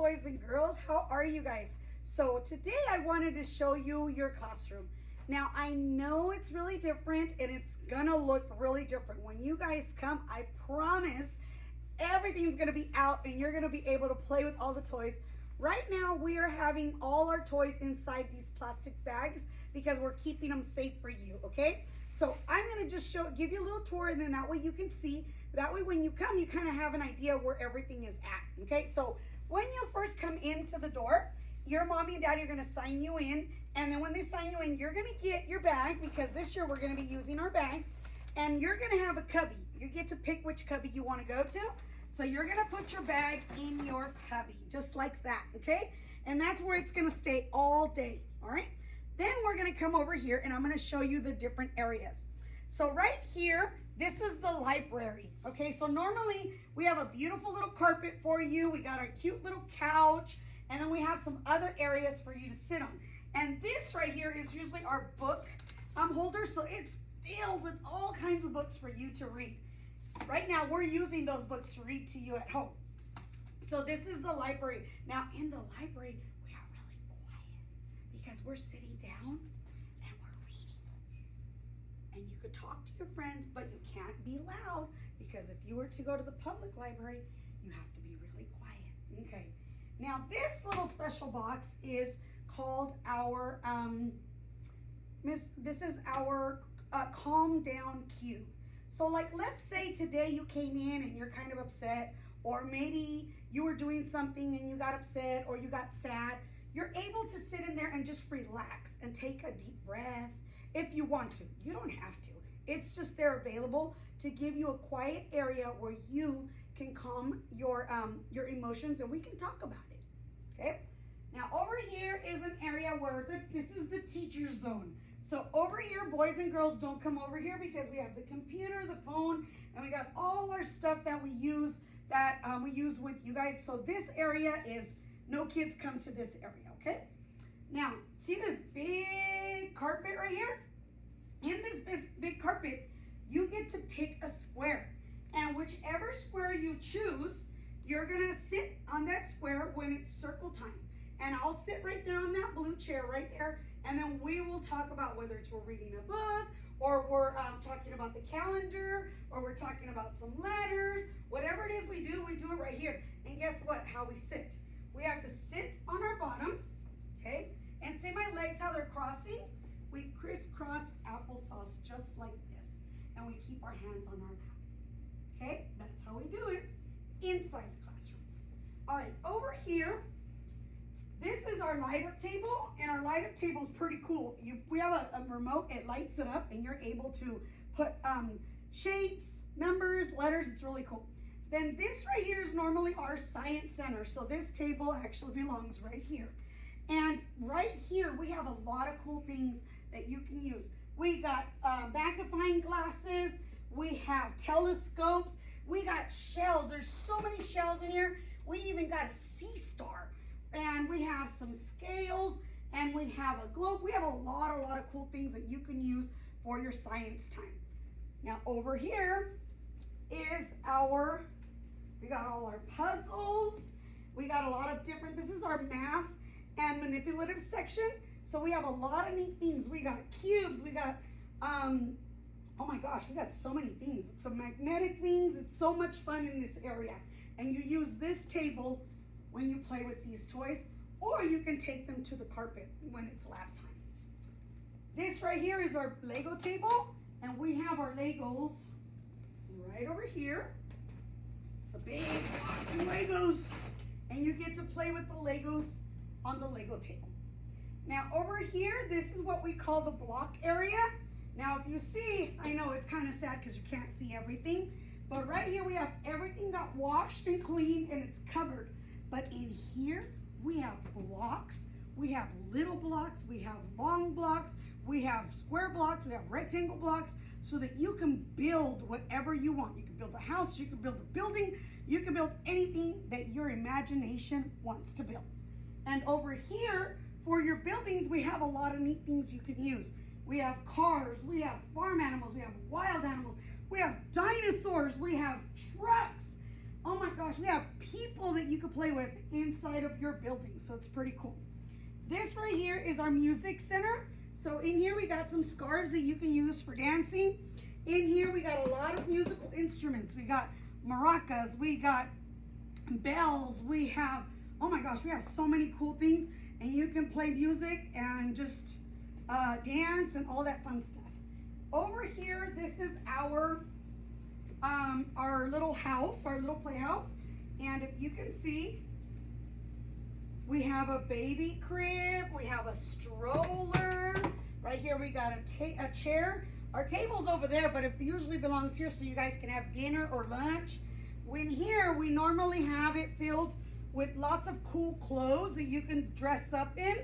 boys and girls. How are you guys? So today I wanted to show you your classroom. Now I know it's really different and it's gonna look really different. When you guys come, I promise everything's gonna be out and you're gonna be able to play with all the toys. Right now we are having all our toys inside these plastic bags because we're keeping them safe for you, okay? So I'm gonna just give you a little tour, and then that way you can see. That way when you come, you kind of have an idea where everything is at, okay? So when you first come into the door, your mommy and daddy are gonna sign you in, and then when they sign you in, you're gonna get your bag, because this year we're gonna be using our bags, and you're gonna have a cubby. You get to pick which cubby you wanna go to. So you're gonna put your bag in your cubby, just like that, okay? And that's where it's gonna stay all day, all right? Then we're gonna come over here and I'm gonna show you the different areas. So right here, this is the library, okay? So normally we have a beautiful little carpet for you. We got our cute little couch, and then we have some other areas for you to sit on. And this right here is usually our book holder, so it's filled with all kinds of books for you to read. Right now, we're using those books to read to you at home. So this is the library. Now, in the library, we are really quiet because we're sitting down and we're reading. And you could talk to your friends, but you can't be loud, because if you were to go to the public library, you have to be really quiet. Okay. Now, this little special box is called our, this is our calm down cube. So like, let's say today you came in and you're kind of upset, or maybe you were doing something and you got upset or you got sad. You're able to sit in there and just relax and take a deep breath if you want to. You don't have to. It's just there available to give you a quiet area where you can calm your emotions, and we can talk about it, okay? Now over here is an area where this is the teacher zone. So over here, boys and girls, don't come over here because we have the computer, the phone, and we got all our stuff that we use with you guys. So this area is no kids come to this area, okay? Now, see this big carpet right here? In this big carpet, you get to pick a square. And whichever square you choose, you're gonna sit on that square when it's circle time. And I'll sit right there on that blue chair right there, and then we will talk about whether it's we're reading a book, or we're talking about the calendar, or we're talking about some letters. Whatever it is we do it right here. And guess what? How we sit. We have to sit on our bottoms, okay? And see my legs, how they're crossing? We crisscross applesauce just like this. And we keep our hands on our lap, okay? That's how we do it inside the classroom. All right, over here, this is our light up table, and our light up table is pretty cool. We have a remote, it lights it up, and you're able to put shapes, numbers, letters. It's really cool. Then this right here is normally our science center. So this table actually belongs right here. And right here, we have a lot of cool things that you can use. We got magnifying glasses, we have telescopes, we got shells. There's so many shells in here. We even got a sea star. And we have some scales, and we have a globe. We have a lot of cool things that you can use for your science time. Now over here is we got all our puzzles. We got a lot of different, this is our math and manipulative section. So we have a lot of neat things. We got cubes, we got, oh my gosh, we got so many things. It's some magnetic things. It's so much fun in this area. And you use this table when you play with these toys, or you can take them to the carpet when it's lab time. This right here is our Lego table, and we have our Legos right over here. It's a big box of Legos, and you get to play with the Legos on the Lego table. Now over here, this is what we call the block area. Now if you see, I know it's kind of sad because you can't see everything, but right here we have everything got washed and cleaned and it's covered. But in here, we have blocks, we have little blocks, we have long blocks, we have square blocks, we have rectangle blocks, so that you can build whatever you want. You can build a house, you can build a building, you can build anything that your imagination wants to build. And over here, for your buildings, we have a lot of neat things you can use. We have cars, we have farm animals, we have wild animals, we have dinosaurs, we have trucks, Oh my gosh, we have people that you could play with inside of your building, so it's pretty cool. This right here is our music center. So in here we got some scarves that you can use for dancing. In here we got a lot of musical instruments. We got maracas, we got bells, we have, oh my gosh, we have so many cool things, and you can play music and just dance and all that fun stuff. Over here, this is our little house, our little playhouse. And if you can see, we have a baby crib, we have a stroller. Right here we got a chair. Our table's over there, but it usually belongs here so you guys can have dinner or lunch. In here, we normally have it filled with lots of cool clothes that you can dress up in,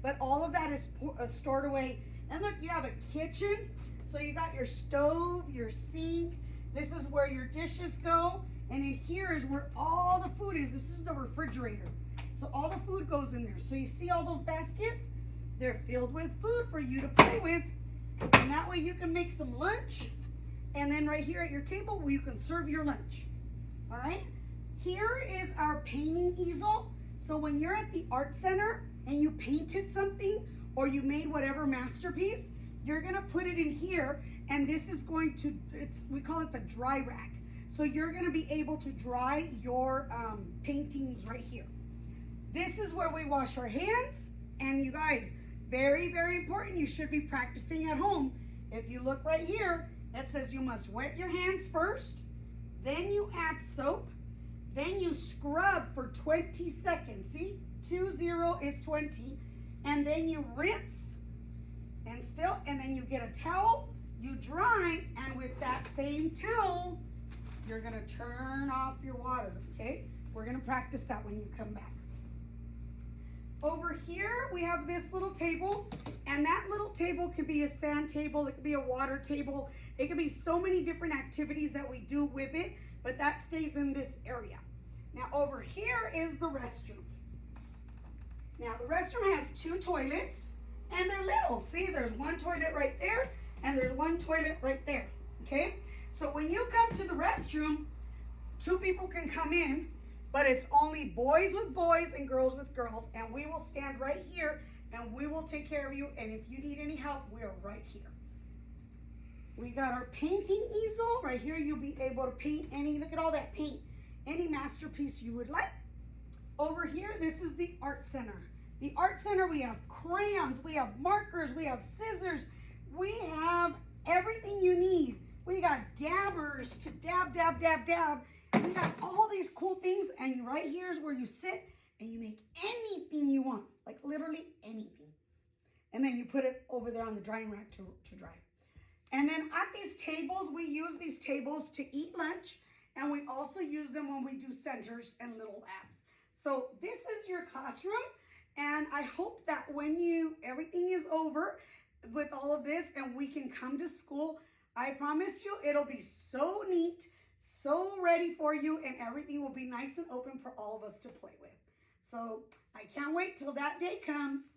but all of that is stored away. And look, you have a kitchen. So you got your stove, your sink. This is where your dishes go. And in here is where all the food is. This is the refrigerator. So all the food goes in there. So you see all those baskets? They're filled with food for you to play with. And that way you can make some lunch. And then right here at your table, you can serve your lunch. All right? Here is our painting easel. So when you're at the art center and you painted something or you made whatever masterpiece, you're gonna put it in here, and this is going to, we call it the dry rack. So you're gonna be able to dry your paintings right here. This is where we wash our hands, and you guys, very, very important, you should be practicing at home. If you look right here, it says you must wet your hands first, then you add soap, then you scrub for 20 seconds. See, 20 is 20, and then you rinse. And then you get a towel, you dry, and with that same towel, you're gonna turn off your water, okay? We're gonna practice that when you come back. Over here, we have this little table, and that little table could be a sand table, it could be a water table, it could be so many different activities that we do with it, but that stays in this area. Now over here is the restroom. Now the restroom has 2 toilets, and they're little. See, there's one toilet right there, and there's one toilet right there, okay? So when you come to the restroom, 2 people can come in, but it's only boys with boys and girls with girls, and we will stand right here, and we will take care of you, and if you need any help, we're right here. We got our painting easel. Right here, you'll be able to paint any, look at all that paint, any masterpiece you would like. Over here, this is the art center. The art center, we have crayons, we have markers, we have scissors, we have everything you need. We got dabbers to dab, dab, dab, dab. And we got all these cool things, and right here is where you sit and you make anything you want, like literally anything. And then you put it over there on the drying rack to dry. And then at these tables, we use these tables to eat lunch, and we also use them when we do centers and little labs. So this is your classroom. And I hope that when everything is over with all of this and we can come to school, I promise you it'll be so neat, so ready for you, and everything will be nice and open for all of us to play with. So I can't wait till that day comes.